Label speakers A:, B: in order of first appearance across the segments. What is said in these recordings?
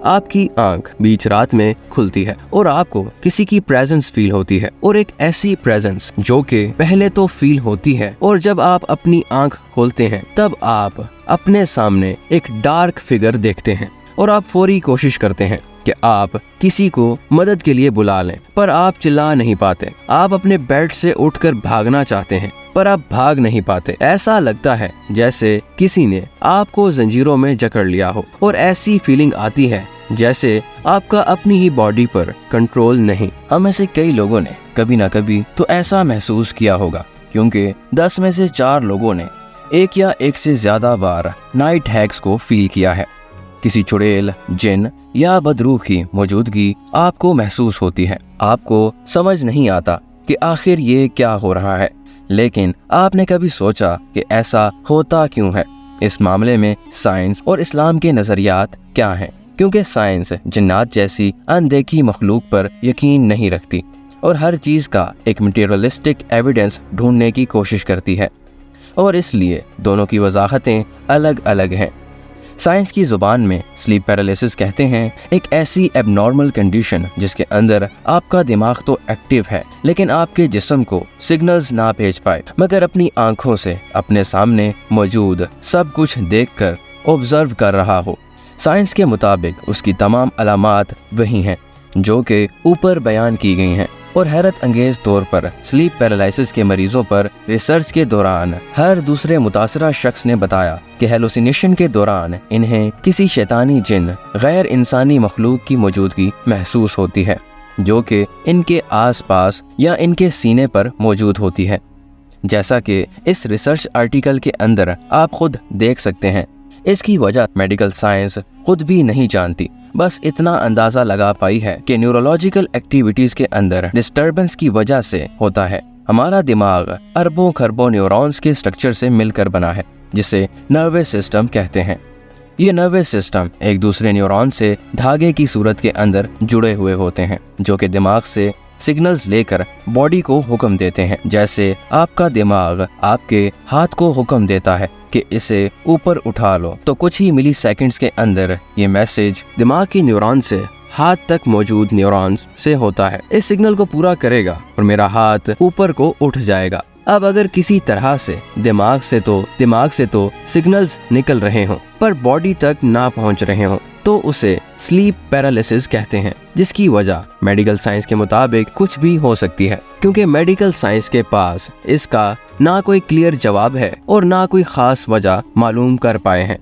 A: آپ کی آنکھ بیچ رات میں کھلتی ہے اور آپ کو کسی کی پریزنس فیل ہوتی ہے، اور ایک ایسی پریزنس جو کہ پہلے تو فیل ہوتی ہے، اور جب آپ اپنی آنکھ کھولتے ہیں تب آپ اپنے سامنے ایک ڈارک فگر دیکھتے ہیں، اور آپ فوری کوشش کرتے ہیں کہ آپ کسی کو مدد کے لیے بلا لیں، پر آپ چلا نہیں پاتے۔ آپ اپنے بیڈ سے اٹھ کر بھاگنا چاہتے ہیں پر آپ بھاگ نہیں پاتے۔ ایسا لگتا ہے جیسے کسی نے آپ کو زنجیروں میں جکڑ لیا ہو، اور ایسی فیلنگ آتی ہے جیسے آپ کا اپنی ہی باڈی پر کنٹرول نہیں۔ ہم میں سے کئی لوگوں نے کبھی نہ کبھی تو ایسا محسوس کیا ہوگا، کیونکہ 10 میں سے 4 لوگوں نے ایک یا ایک سے زیادہ بار نائٹ ہیکس کو فیل کیا ہے۔ کسی چڑیل، جن یا بدروح کی موجودگی آپ کو محسوس ہوتی ہے۔ آپ کو سمجھ نہیں آتا کہ آخر یہ کیا ہو رہا ہے، لیکن آپ نے کبھی سوچا کہ ایسا ہوتا کیوں ہے؟ اس معاملے میں سائنس اور اسلام کے نظریات کیا ہیں؟ کیونکہ سائنس جنات جیسی اندیکھی مخلوق پر یقین نہیں رکھتی اور ہر چیز کا ایک مٹیریلسٹک ایویڈنس ڈھونڈنے کی کوشش کرتی ہے، اور اس لیے دونوں کی وضاحتیں الگ الگ ہیں۔ سائنس کی زبان میں سلیپ پیرالیسس کہتے ہیں ایک ایسی ایب نارمل کنڈیشن جس کے اندر آپ کا دماغ تو ایکٹیو ہے، لیکن آپ کے جسم کو سگنلز نہ بھیج پائے، مگر اپنی آنکھوں سے اپنے سامنے موجود سب کچھ دیکھ کر آبزرو کر رہا ہو۔ سائنس کے مطابق اس کی تمام علامات وہی ہیں جو کہ اوپر بیان کی گئی ہیں، اور حیرت انگیز طور پر سلیپ پیرالیسس کے مریضوں پر ریسرچ کے دوران ہر دوسرے متاثرہ شخص نے بتایا کہ ہیلوسینیشن کے دوران انہیں کسی شیطانی جن، غیر انسانی مخلوق کی موجودگی محسوس ہوتی ہے، جو کہ ان کے آس پاس یا ان کے سینے پر موجود ہوتی ہے۔ جیسا کہ اس ریسرچ آرٹیکل کے اندر آپ خود دیکھ سکتے ہیں، اس کی وجہ میڈیکل سائنس خود بھی نہیں جانتی، بس اتنا اندازہ لگا پائی ہے کہ نیورولوجیکل ایکٹیویٹیز کے اندر ڈسٹربنس کی وجہ سے ہوتا ہے۔ ہمارا دماغ اربوں خربوں نیورونز کے سٹرکچر سے مل کر بنا ہے، جسے نروس سسٹم کہتے ہیں۔ یہ نروس سسٹم ایک دوسرے نیورون سے دھاگے کی صورت کے اندر جڑے ہوئے ہوتے ہیں، جو کہ دماغ سے سگنلز لے کر باڈی کو حکم دیتے ہیں۔ جیسے آپ کا دماغ آپ کے ہاتھ کو حکم دیتا ہے کہ اسے اوپر اٹھا لو، تو کچھ ہی ملی سیکنڈز کے اندر یہ میسج دماغ کی نیورون سے ہاتھ تک موجود نیورونز سے ہوتا ہے۔ اس سگنل کو پورا کرے گا اور میرا ہاتھ اوپر کو اٹھ جائے گا۔ اب اگر کسی طرح سے دماغ سے تو سگنلز نکل رہے ہوں پر باڈی تک نہ پہنچ رہے ہوں، تو اسے سلیپ پیرالیسس کہتے ہیں، جس کی وجہ میڈیکل سائنس کے مطابق کچھ بھی ہو سکتی ہے، کیونکہ میڈیکل سائنس کے پاس اس کا نہ کوئی کلیئر جواب ہے اور نہ کوئی خاص وجہ معلوم کر پائے ہیں۔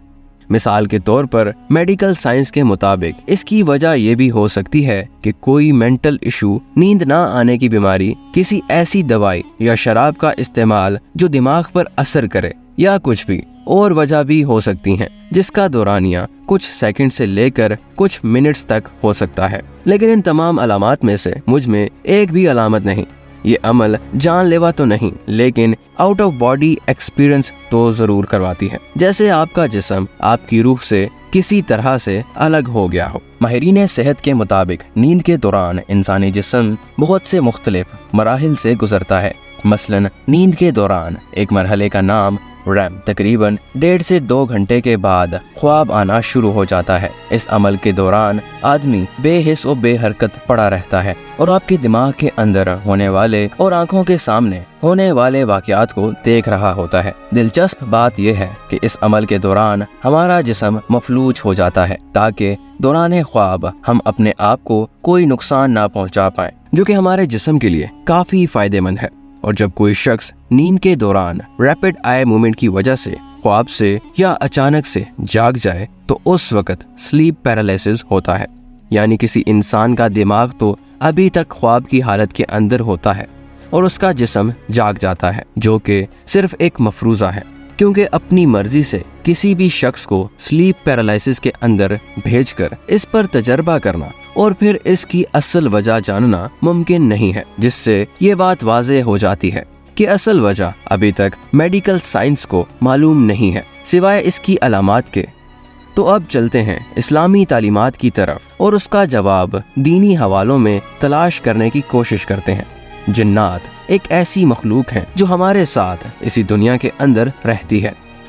A: مثال کے طور پر میڈیکل سائنس کے مطابق اس کی وجہ یہ بھی ہو سکتی ہے کہ کوئی مینٹل ایشو، نیند نہ آنے کی بیماری، کسی ایسی دوائی یا شراب کا استعمال جو دماغ پر اثر کرے، یا کچھ بھی اور وجہ بھی ہو سکتی ہیں جس کا دورانیہ کچھ سیکنڈ سے لے کر کچھ منٹس تک ہو سکتا ہے۔ لیکن ان تمام علامات میں سے مجھ میں ایک بھی علامت نہیں۔ یہ عمل جان لیوا تو نہیں، لیکن آؤٹ آف باڈی ایکسپیرئنس تو ضرور کرواتی ہے، جیسے آپ کا جسم آپ کی روح سے کسی طرح سے الگ ہو گیا ہو۔ ماہرین صحت کے مطابق نیند کے دوران انسانی جسم بہت سے مختلف مراحل سے گزرتا ہے۔ مثلاً نیند کے دوران ایک مرحلے کا نام ریم تقریباً 1.5 سے 2 گھنٹے کے بعد خواب آنا شروع ہو جاتا ہے۔ اس عمل کے دوران آدمی بے حس و بے حرکت پڑا رہتا ہے اور آپ کے دماغ کے اندر ہونے والے اور آنکھوں کے سامنے ہونے والے واقعات کو دیکھ رہا ہوتا ہے۔ دلچسپ بات یہ ہے کہ اس عمل کے دوران ہمارا جسم مفلوج ہو جاتا ہے تاکہ دوران خواب ہم اپنے آپ کو کوئی نقصان نہ پہنچا پائیں، جو کہ ہمارے جسم کے لیے کافی فائدہ مند ہے۔ اور جب کوئی شخص نیند کے دوران ریپڈ آئی موومنٹ کی وجہ سے خواب سے یا اچانک سے جاگ جائے تو اس وقت سلیپ پیرالیسس ہوتا ہے، یعنی کسی انسان کا دماغ تو ابھی تک خواب کی حالت کے اندر ہوتا ہے اور اس کا جسم جاگ جاتا ہے، جو کہ صرف ایک مفروضہ ہے، کیونکہ اپنی مرضی سے کسی بھی شخص کو سلیپ پیرالیسس کے اندر بھیج کر اس پر تجربہ کرنا اور پھر اس کی اصل وجہ جاننا ممکن نہیں ہے، جس سے یہ بات واضح ہو جاتی ہے کہ اصل وجہ ابھی تک میڈیکل سائنس کو معلوم نہیں ہے سوائے اس کی علامات کے۔ تو اب چلتے ہیں اسلامی تعلیمات کی طرف اور اس کا جواب دینی حوالوں میں تلاش کرنے کی کوشش کرتے ہیں۔ جنات ایک ایسی مخلوق ہے جو ہمارے ساتھ اسی دنیا کے اندر رہتی ہے،